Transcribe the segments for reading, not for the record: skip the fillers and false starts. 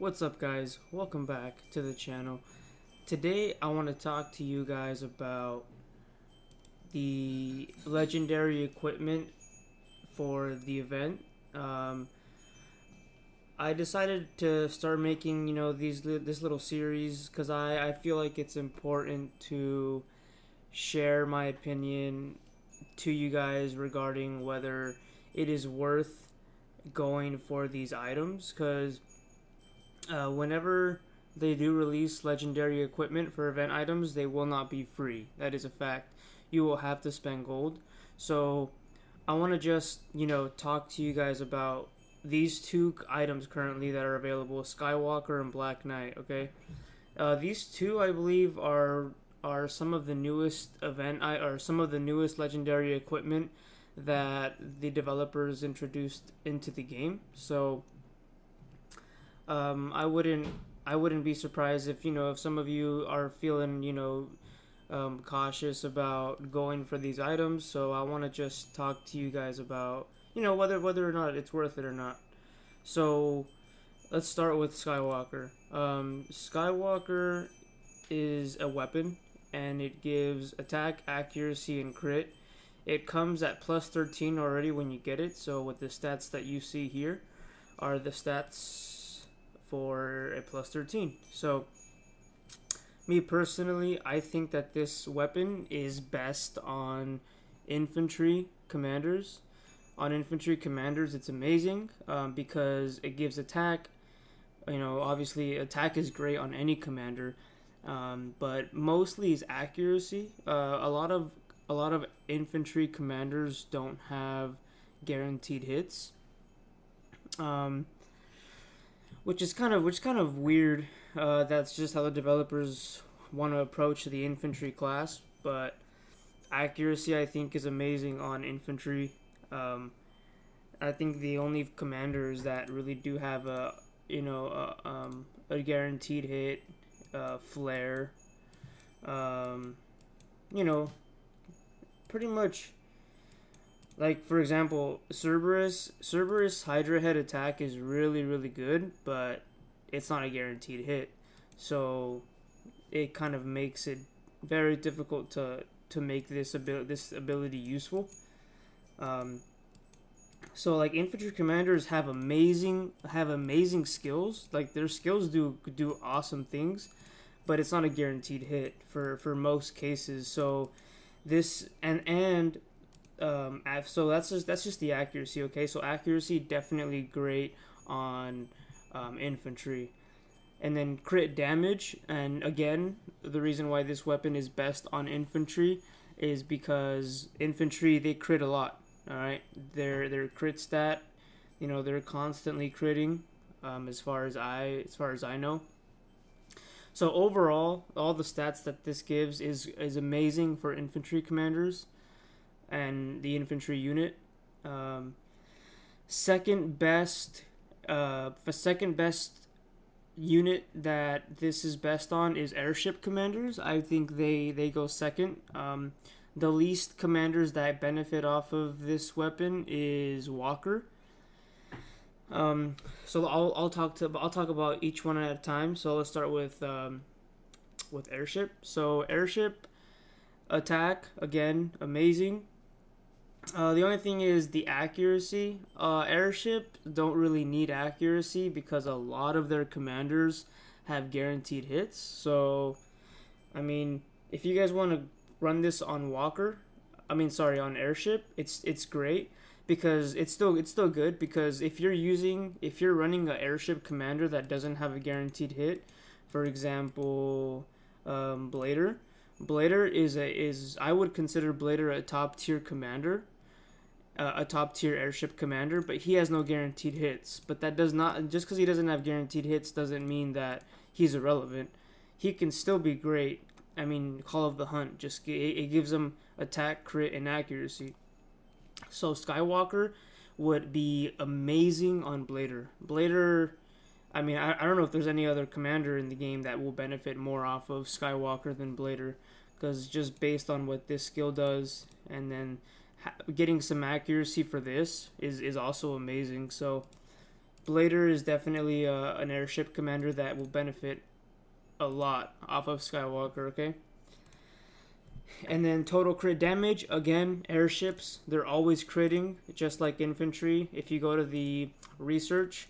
What's up, guys? Welcome back to the channel. Today I want to talk to you guys about the legendary equipment for the event. um, I decided to start making this little series because I feel like it's important to share my opinion to you guys regarding whether it is worth going for these items, because whenever they do release legendary equipment for event items, they will not be free. That is a fact. You will have to spend gold. So I want to just, talk to you guys about these two items currently that are available, Skywalker and Black Knight, okay? These two, I believe, are some of the newest or some of the newest legendary equipment that the developers introduced into the game. So I wouldn't be surprised if if some of you are feeling cautious about going for these items. So I want to just talk to you guys about whether or not it's worth it or not. So let's start with Skywalker. Skywalker is a weapon, and it gives attack, accuracy, and crit. It comes at plus 13 already when you get it. So with the stats that you see here are the stats for a plus 13. So me personally, I think that this weapon is best on infantry commanders. On infantry commanders, it's amazing because it gives attack. Obviously attack is great on any commander, but mostly is accuracy. A lot of infantry commanders don't have guaranteed hits, which is kind of weird. That's just how the developers want to approach the infantry class. But accuracy, I think, is amazing on infantry. I think the only commanders that really do have a guaranteed hit, flare, you know, pretty much, like, for example, Cerberus Hydra head attack is really good, but it's not a guaranteed hit, so it kind of makes it very difficult to make this ability useful. So like infantry commanders have amazing skills. Like their skills do awesome things, but it's not a guaranteed hit for most cases. So this so that's just the accuracy. Okay, so accuracy definitely great on infantry, and then crit damage. And again, the reason why this weapon is best on infantry is because infantry, they crit a lot. All right, their crit stat, they're constantly critting, as far as I know. So overall, all the stats that this gives is amazing for infantry commanders and the infantry unit. Second best unit that this is best on is airship commanders. I think they go second. The least commanders that benefit off of this weapon is Walker. So I'll talk about each one at a time. So let's start with airship. So airship attack, again, amazing. The only thing is the accuracy. Airship don't really need accuracy because a lot of their commanders have guaranteed hits. So, I mean, if you guys want to run this on on airship, it's great because it's still good, because if you're running an airship commander that doesn't have a guaranteed hit, for example, Blader. Blader is I would consider Blader a top tier commander, a top tier airship commander, but he has no guaranteed hits. But that does not, just because he doesn't have guaranteed hits doesn't mean that he's irrelevant. He can still be great. I mean, Call of the Hunt, it gives him attack, crit, and accuracy. So Skywalker would be amazing on Blader. Blader, I mean, I don't know if there's any other commander in the game that will benefit more off of Skywalker than Blader, because just based on what this skill does, and then getting some accuracy for this is also amazing. So Blader is definitely an airship commander that will benefit a lot off of Skywalker. Okay. And then total crit damage, again, airships, they're always critting, just like infantry. If you go to the research,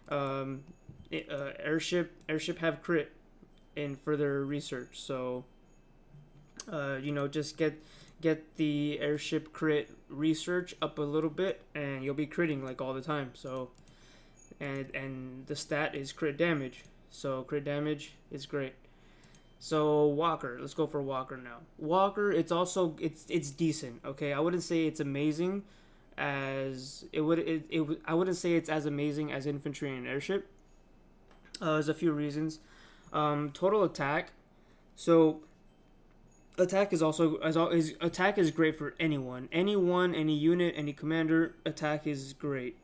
um, airship have crit in further research. So, just get the airship crit research up a little bit, and you'll be critting like all the time. So, and the stat is crit damage. So crit damage is great. So Walker, let's go for Walker now. Walker, it's decent. Okay, I wouldn't say it's amazing, as I wouldn't say it's as amazing as infantry and airship. There's a few reasons. Total attack. So attack is also attack is great for anyone, any unit, any commander. Attack is great.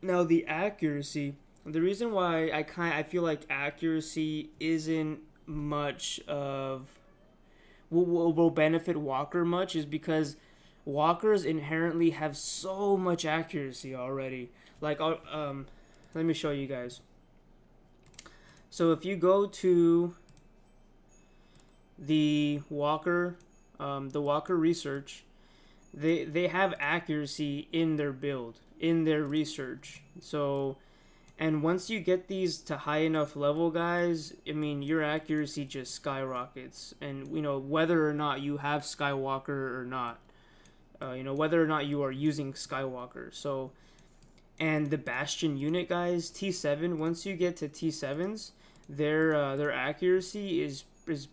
Now the accuracy. The reason why I feel like accuracy isn't much of will benefit Walker much is because Walkers inherently have so much accuracy already. Like, let me show you guys. So if you go to the Walker research, they have accuracy in their build, in their research. So. And once you get these to high enough level, guys, I mean, your accuracy just skyrockets. And, whether or not you have Skywalker or not, whether or not you are using Skywalker. So, and the Bastion unit, guys, T7, once you get to T7s, their accuracy is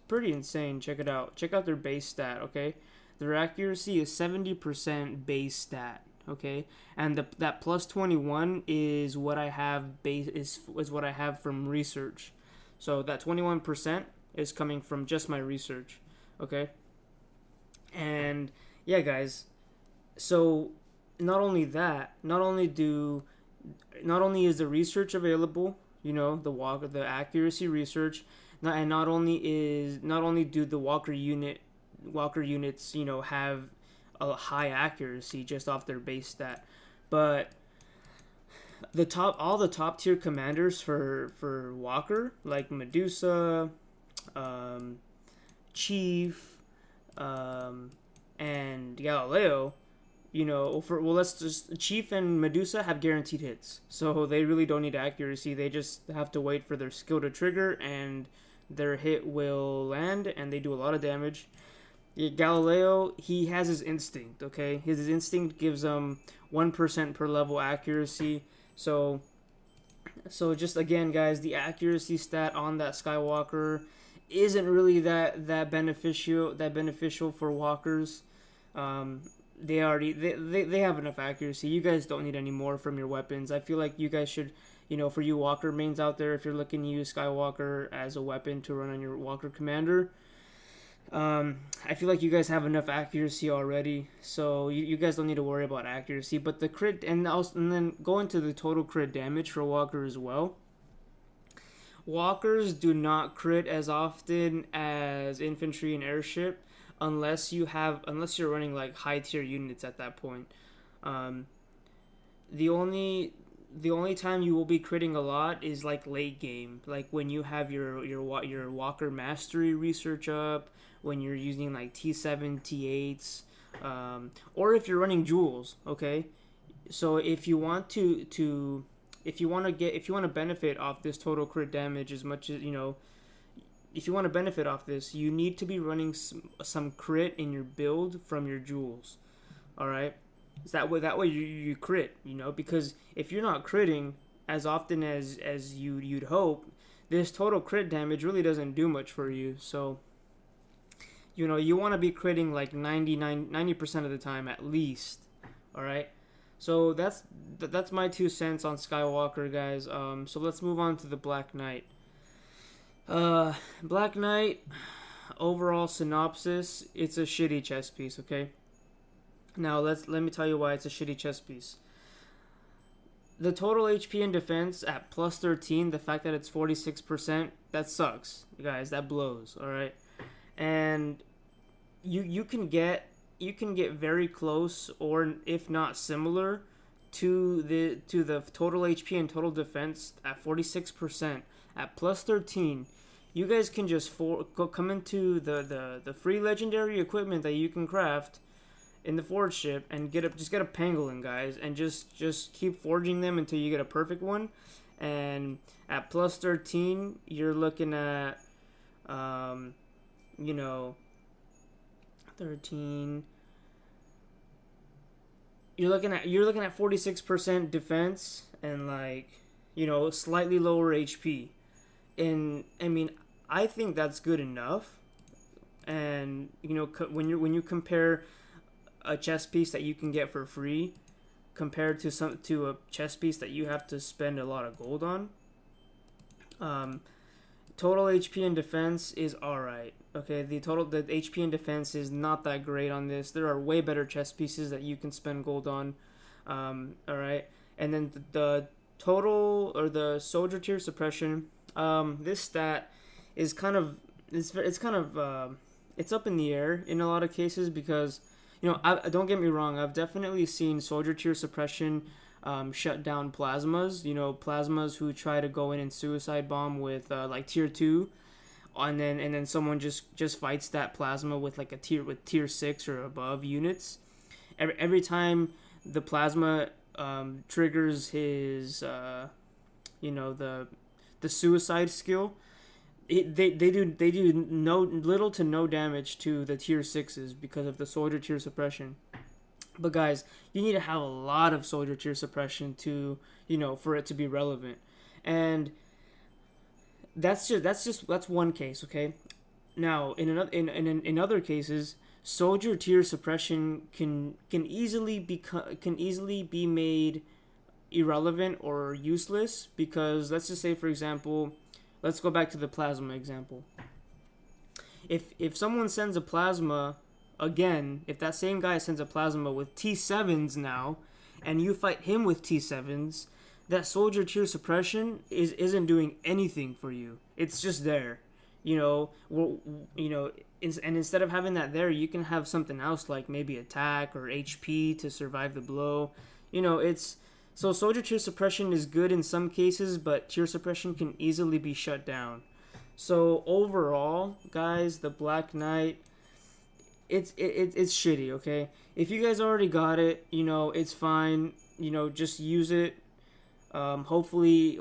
pretty insane. Check it out. Check out their base stat, okay? Their accuracy is 70% base stat. Okay, and that plus 21 is what I have is what I have from research. So that 21% is coming from just my research. Okay, and yeah, guys. So not only is the research available, the accuracy research, and not only do the Walker units have a high accuracy just off their base stat, but all the top tier commanders for Walker, like Medusa, Chief, and Galileo, let's just Chief and Medusa have guaranteed hits, so they really don't need accuracy. They just have to wait for their skill to trigger, and their hit will land, and they do a lot of damage. Yeah, Galileo, he has his instinct, okay? His instinct gives him 1% per level accuracy. So just again, guys, the accuracy stat on that Skywalker isn't really that beneficial for walkers. They have enough accuracy. You guys don't need any more from your weapons. I feel like you guys should, for you Walker mains out there, if you're looking to use Skywalker as a weapon to run on your Walker commander, I feel like you guys have enough accuracy already, so you guys don't need to worry about accuracy. But the crit, and then go into the total crit damage for Walker as well. Walkers do not crit as often as infantry and airship, unless you're running like high tier units at that point. The only time you will be critting a lot is like late game, like when you have your Walker mastery research up, when you're using like T7, T8s, or if you're running jewels. Okay, so if you want to benefit off this total crit damage as much as if you want to benefit off this, you need to be running some crit in your build from your jewels. All right. So that way you crit, because if you're not critting as often as you'd hope, this total crit damage really doesn't do much for you. So, you want to be critting like 90% of the time at least. All right. So that's my 2 cents on Skywalker, guys. So let's move on to the Black Knight. Black Knight, overall synopsis, it's a shitty chess piece, okay? Now let me tell you why it's a shitty chess piece. The total HP and defense at plus 13, the fact that it's 46%, that sucks, guys. That blows. All right, and you can get very close, or if not similar, to the total HP and total defense at 46% at plus 13. You guys can just come into the free legendary equipment that you can craft in the forge ship and just get a pangolin, guys, and just keep forging them until you get a perfect one. And at plus 13, you're looking at you know, 13. You're looking at 46% defense and, like, you know, slightly lower HP. And I mean, I think that's good enough. And you know, when you compare a chess piece that you can get for free compared to a chess piece that you have to spend a lot of gold on, total HP and defense is alright. Okay, the HP and defense is not that great on this. There are way better chess pieces that you can spend gold on. Alright, and then the total, or the soldier tier suppression. This stat is kind of it's up in the air in a lot of cases, because, you know, don't get me wrong, I've definitely seen soldier tier suppression shut down plasmas. You know, plasmas who try to go in and suicide bomb with like tier 2, and then someone just fights that plasma with like tier 6 or above units. Every time the plasma triggers his you know, the suicide skill, they do little to no damage to the tier 6s because of the soldier tier suppression. But guys, you need to have a lot of soldier tier suppression to, you know, for it to be relevant. And that's one case, okay? Now, in other cases, soldier tier suppression can easily be made irrelevant or useless, because let's just say, for example, let's go back to the plasma example. If someone sends a plasma, again, if that same guy sends a plasma with T7s now, and you fight him with T7s, that soldier tier suppression isn't doing anything for you. It's just there, you know. And instead of having that there, you can have something else, like maybe attack or HP to survive the blow. You know, so soldier tier suppression is good in some cases, but tier suppression can easily be shut down. So overall, guys, the Black Knight, it's shitty, okay? If you guys already got it, you know, it's fine. You know, just use it. Hopefully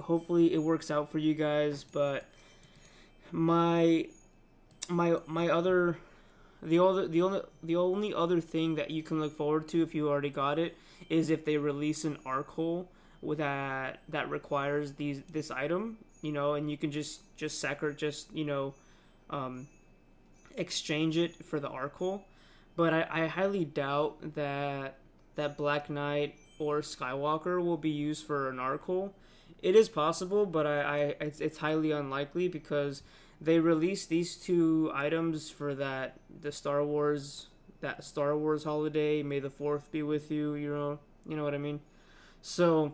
it works out for you guys. But the only other thing that you can look forward to if you already got it is if they release an arc hole with that requires this item, you know, and you can just exchange it for the arc hole. But I highly doubt that Black Knight or Skywalker will be used for an arc hole. It is possible, but it's highly unlikely, because they released these two items for the Star Wars holiday. May the 4th be with you. You know what I mean. So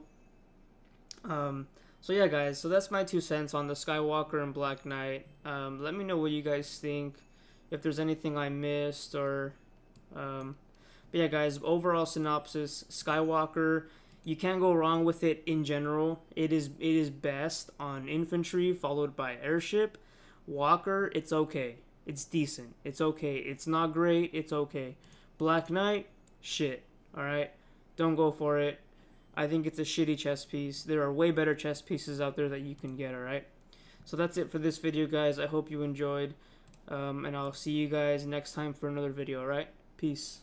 yeah, guys. So that's my 2 cents on the Skywalker and Black Knight. Let me know what you guys think. If there's anything I missed, or but yeah, guys. Overall synopsis: Skywalker, you can't go wrong with it in general. It is best on infantry, followed by airship. Walker, it's okay. It's decent. It's okay. It's not great. It's okay. Black Knight, shit. Alright? Don't go for it. I think it's a shitty chess piece. There are way better chess pieces out there that you can get, alright? So that's it for this video, guys. I hope you enjoyed. And I'll see you guys next time for another video, alright? Peace.